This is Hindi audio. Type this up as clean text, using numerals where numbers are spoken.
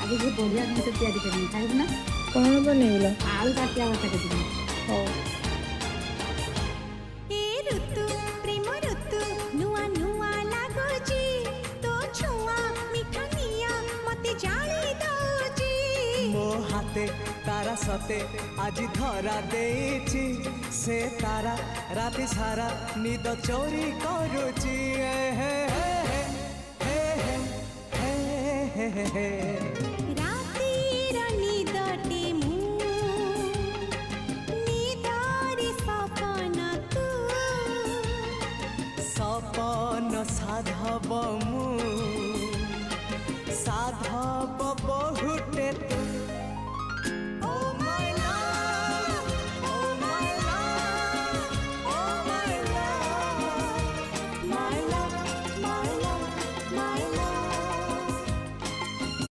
आज बहुत बढ़िया जिनिस तैयारी करनी खाइबू ना। कौन बनेइला? आलू काटिया बता के दिबी। हो ए ऋतु प्रेम ऋतु नुआ नुआ लागोची तो छुआ मिठा निया मते जाली दौची मो हाथे तारा सते आज धरा देछि से तारा राति सारा निद चोरी करुची हे हे हे हे हे हे हे रातिर निदटे मु निदारी सपन तू सपन साधव मु साधव